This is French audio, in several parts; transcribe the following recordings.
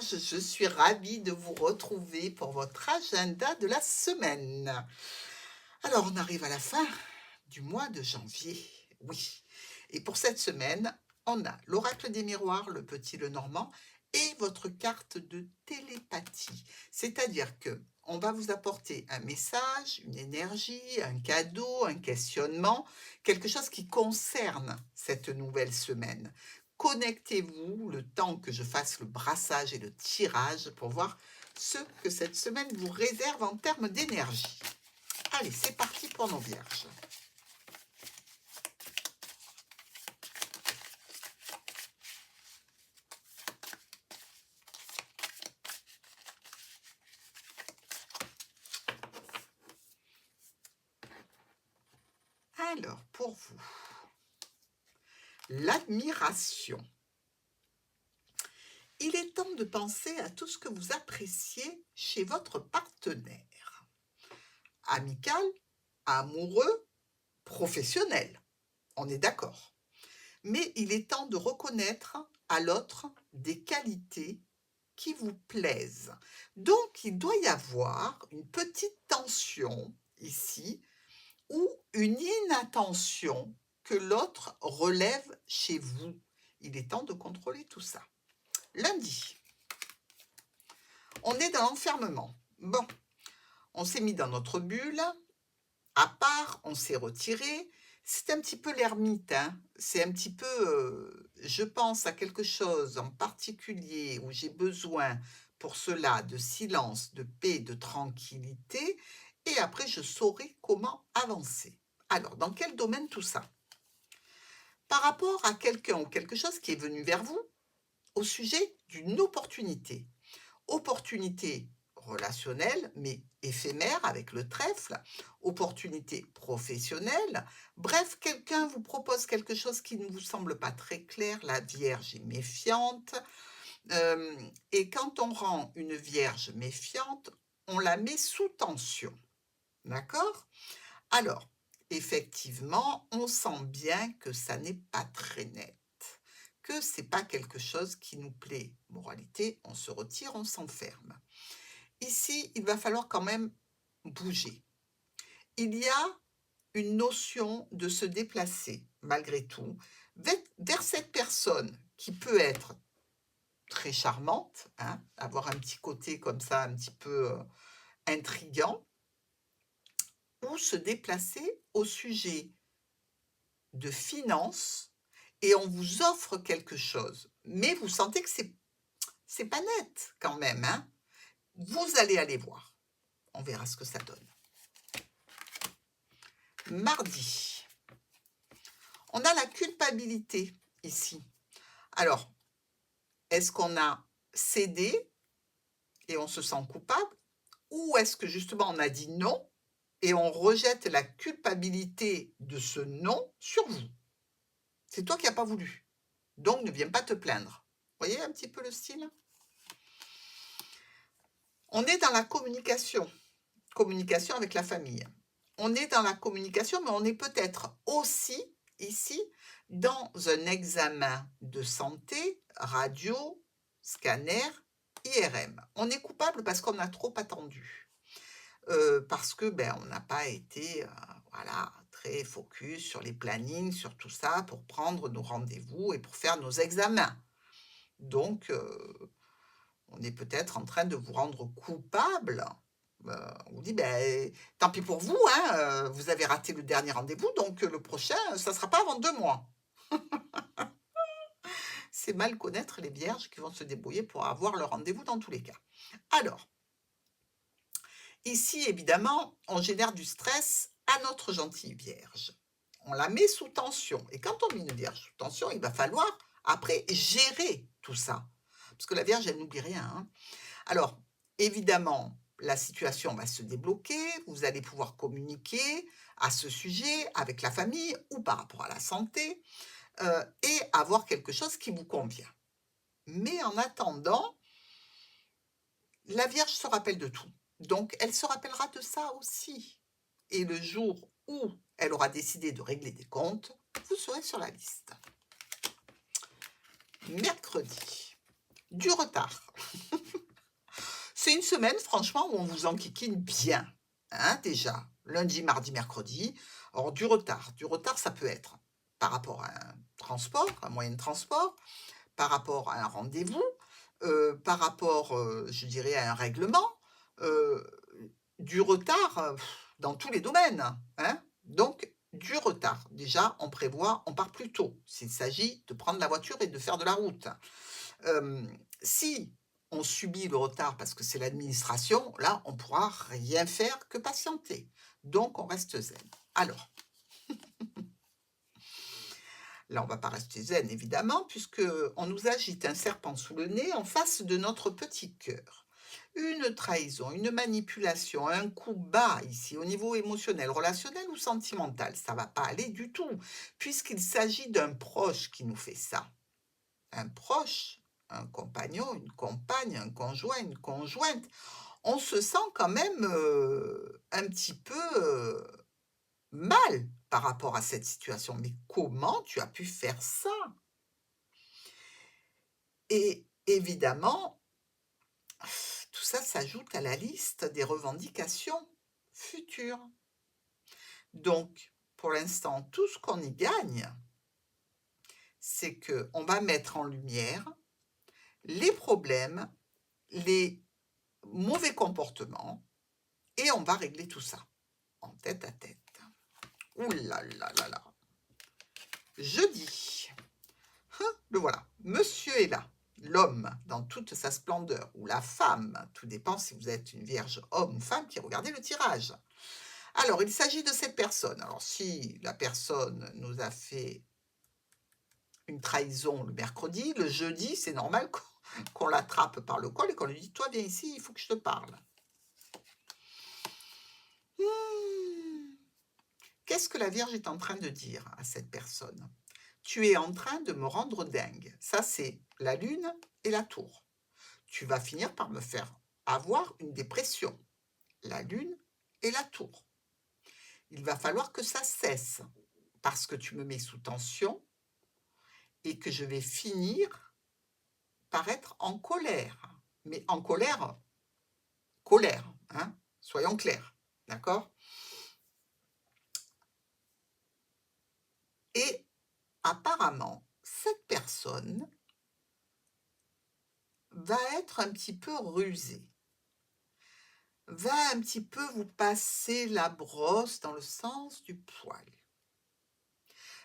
Vierge, je suis ravie de vous retrouver pour votre agenda de la semaine. Alors, on arrive à la fin du mois de janvier, oui. Et pour cette semaine, on a l'oracle des miroirs, le petit Lenormand, et votre carte de télépathie. C'est-à-dire que on va vous apporter un message, une énergie, un cadeau, un questionnement, quelque chose qui concerne cette nouvelle semaine. Connectez-vous le temps que je fasse le brassage et le tirage pour voir ce que cette semaine vous réserve en termes d'énergie. Allez, c'est parti pour nos vierges. Alors, pour vous, l'admiration. Il est temps de penser à tout ce que vous appréciez chez votre partenaire. Amical, amoureux, professionnel. On est d'accord. Mais il est temps de reconnaître à l'autre des qualités qui vous plaisent. Donc, il doit y avoir une petite tension ici ou une inattention que l'autre relève chez vous. Il est temps de contrôler tout ça. Lundi, on est dans l'enfermement. Bon, on s'est mis dans notre bulle, à part, on s'est retiré. C'est un petit peu l'ermite, hein. C'est un petit peu, je pense à quelque chose en particulier où j'ai besoin pour cela de silence, de paix, de tranquillité, et après je saurai comment avancer. Alors, dans quel domaine tout ça? Par rapport à quelqu'un ou quelque chose qui est venu vers vous au sujet d'une opportunité. Opportunité relationnelle, mais éphémère avec le trèfle, opportunité professionnelle. Bref, quelqu'un vous propose quelque chose qui ne vous semble pas très clair. La Vierge est méfiante. Et quand on rend une Vierge méfiante, on la met sous tension. D'accord? Alors, effectivement, on sent bien que ça n'est pas très net, que c'est pas quelque chose qui nous plaît. Moralité, on se retire, on s'enferme. Ici, il va falloir quand même bouger. Il y a une notion de se déplacer, malgré tout, vers cette personne qui peut être très charmante, hein, avoir un petit côté comme ça, un petit peu intriguant, ou se déplacer au sujet de finances et on vous offre quelque chose. Mais vous sentez que c'est pas net quand même, hein. Vous allez aller voir. On verra ce que ça donne. Mardi, on a la culpabilité ici. Alors, est-ce qu'on a cédé et on se sent coupable ou est-ce que justement on a dit non et on rejette la culpabilité de ce non sur vous? C'est toi qui n'as pas voulu. Donc, ne viens pas te plaindre. Vous voyez un petit peu le style? On est dans la communication avec la famille. On est dans la communication, mais on est peut-être aussi ici dans un examen de santé, radio, scanner, IRM. On est coupable parce qu'on a trop attendu, parce que ben, on n'a pas été voilà, très focus sur les plannings, sur tout ça, pour prendre nos rendez-vous et pour faire nos examens. Donc, on est peut-être en train de vous rendre coupable. On vous dit, ben, tant pis pour vous, hein, vous avez raté le dernier rendez-vous, donc le prochain, ça ne sera pas avant 2 mois. C'est mal connaître les vierges qui vont se débrouiller pour avoir leur rendez-vous dans tous les cas. Alors, ici, évidemment, on génère du stress à notre gentille vierge. On la met sous tension. Et quand on met une vierge sous tension, il va falloir après gérer tout ça. Parce que la vierge, elle n'oublie rien, hein. Alors, évidemment, la situation va se débloquer, vous allez pouvoir communiquer à ce sujet avec la famille ou par rapport à la santé et avoir quelque chose qui vous convient. Mais en attendant, la Vierge se rappelle de tout. Donc, elle se rappellera de ça aussi. Et le jour où elle aura décidé de régler des comptes, vous serez sur la liste. Mercredi. Du retard. C'est une semaine, franchement, où on vous enquiquine bien, hein, déjà. Lundi, mardi, mercredi. Alors, du retard. Du retard, ça peut être par rapport à un transport, un moyen de transport, par rapport à un rendez-vous, par rapport, je dirais, à un règlement, heu, du retard, dans tous les domaines, hein. Donc du retard. Déjà, on prévoit on part plus tôt, s'il s'agit de prendre la voiture et de faire de la route. Si on subit le retard parce que c'est l'administration, là, on pourra rien faire que patienter. Donc on reste zen. Alors, là, on va pas rester zen évidemment puisque on nous agite un serpent sous le nez en face de notre petit cœur. Une trahison, une manipulation, un coup bas ici au niveau émotionnel, relationnel ou sentimental, ça va pas aller du tout puisqu'il s'agit d'un proche qui nous fait ça. Un proche, un compagnon, une compagne, un conjoint, une conjointe, on se sent quand même, un petit peu, mal par rapport à cette situation. Mais comment tu as pu faire ça? Et évidemment, tout ça s'ajoute à la liste des revendications futures. Donc, pour l'instant, tout ce qu'on y gagne, c'est qu'on va mettre en lumière les problèmes, les mauvais comportements et on va régler tout ça en tête à tête. Ouh là là là là! Jeudi. Le voilà. Monsieur est là. L'homme dans toute sa splendeur, ou la femme, tout dépend si vous êtes une vierge homme ou femme qui regardez le tirage. Alors, il s'agit de cette personne. Alors, si la personne nous a fait une trahison le mercredi, le jeudi, c'est normal qu'on l'attrape par le col et qu'on lui dit: «Toi, viens ici, il faut que je te parle». Mmh. Qu'est-ce que la Vierge est en train de dire à cette personne? Tu es en train de me rendre dingue. Ça, c'est la lune et la tour. Tu vas finir par me faire avoir une dépression. La lune et la tour. Il va falloir que ça cesse parce que tu me mets sous tension et que je vais finir par être en colère. Mais en colère, colère, hein, soyons clairs, d'accord? Et apparemment, cette personne va être un petit peu rusée, va un petit peu vous passer la brosse dans le sens du poil.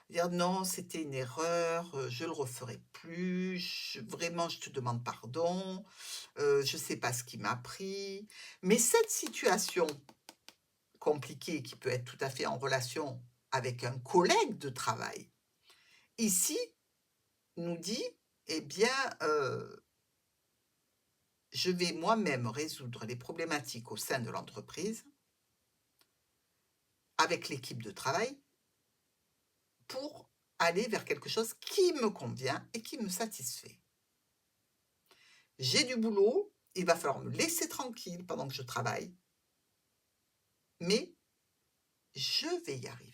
Dire: «Non, c'était une erreur, je le referai plus, vraiment je te demande pardon, je sais pas ce qui m'a pris». Mais cette situation compliquée qui peut être tout à fait en relation avec un collègue de travail, ici, nous dit: «Eh bien, je vais moi-même résoudre les problématiques au sein de l'entreprise avec l'équipe de travail pour aller vers quelque chose qui me convient et qui me satisfait. J'ai du boulot, il va falloir me laisser tranquille pendant que je travaille, mais je vais y arriver».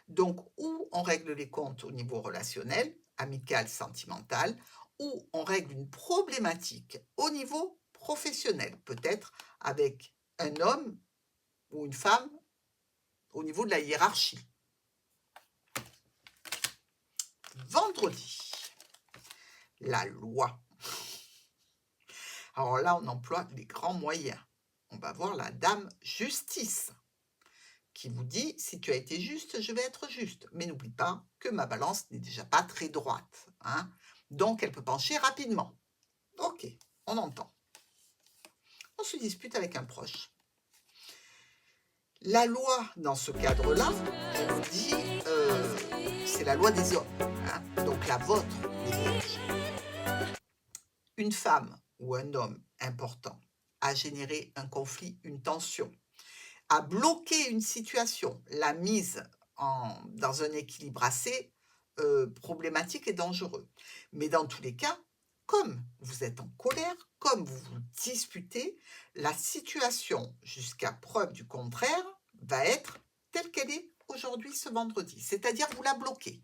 Donc, ou on règle les comptes au niveau relationnel, amical, sentimental, ou on règle une problématique au niveau professionnel, peut-être avec un homme ou une femme au niveau de la hiérarchie. Vendredi, la loi. Alors là, on emploie les grands moyens. On va voir la dame justice qui vous dit: «Si tu as été juste, je vais être juste. Mais n'oublie pas que ma balance n'est déjà pas très droite, hein, donc elle peut pencher rapidement». OK, on entend. On se dispute avec un proche. La loi, dans ce cadre-là, elle nous dit, c'est la loi des hommes, hein, donc la vôtre, les vierges. Une femme ou un homme important a généré un conflit, une tension, a bloqué une situation, l'a mise dans un équilibre assez, problématique et dangereux. Mais dans tous les cas, comme vous êtes en colère, comme vous vous disputez, la situation, jusqu'à preuve du contraire, va être telle qu'elle est aujourd'hui, ce vendredi. C'est-à-dire vous la bloquez.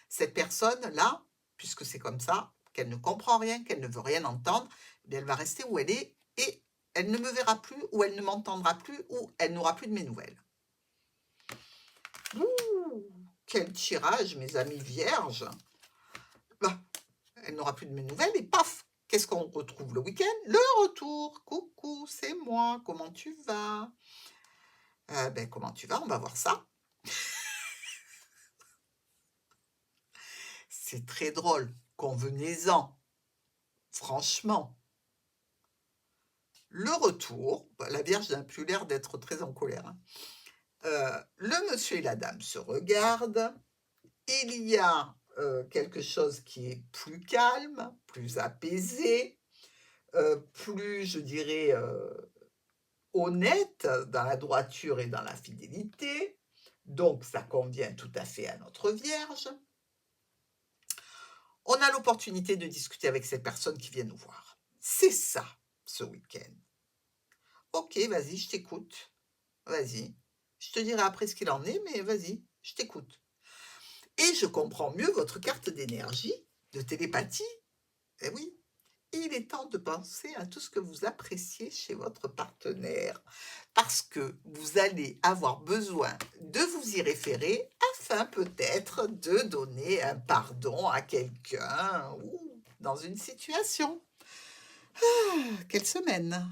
Cette personne-là, puisque c'est comme ça, qu'elle ne comprend rien, qu'elle ne veut rien entendre, eh bien, elle va rester où elle est et elle ne me verra plus ou elle ne m'entendra plus ou elle n'aura plus de mes nouvelles. Ouh, quel tirage, mes amis vierges. Bah, elle n'aura plus de mes nouvelles et paf, qu'est-ce qu'on retrouve le week-end? Le retour. Coucou, c'est moi, comment tu vas? Ben, comment tu vas? On va voir ça. C'est très drôle, convenez-en, franchement. Le retour, bah, la Vierge n'a plus l'air d'être très en colère, hein. Le monsieur et la dame se regardent. Il y a quelque chose qui est plus calme, plus apaisé, plus, je dirais, honnête dans la droiture et dans la fidélité. Donc, ça convient tout à fait à notre Vierge. On a l'opportunité de discuter avec ces personnes qui viennent nous voir. C'est ça, ce week-end. Ok, vas-y, je t'écoute. Vas-y. Je te dirai après ce qu'il en est, mais vas-y, je t'écoute. Et je comprends mieux votre carte d'énergie, de télépathie. Eh oui, il est temps de penser à tout ce que vous appréciez chez votre partenaire, parce que vous allez avoir besoin de vous y référer afin peut-être de donner un pardon à quelqu'un ou dans une situation. Ah, quelle semaine!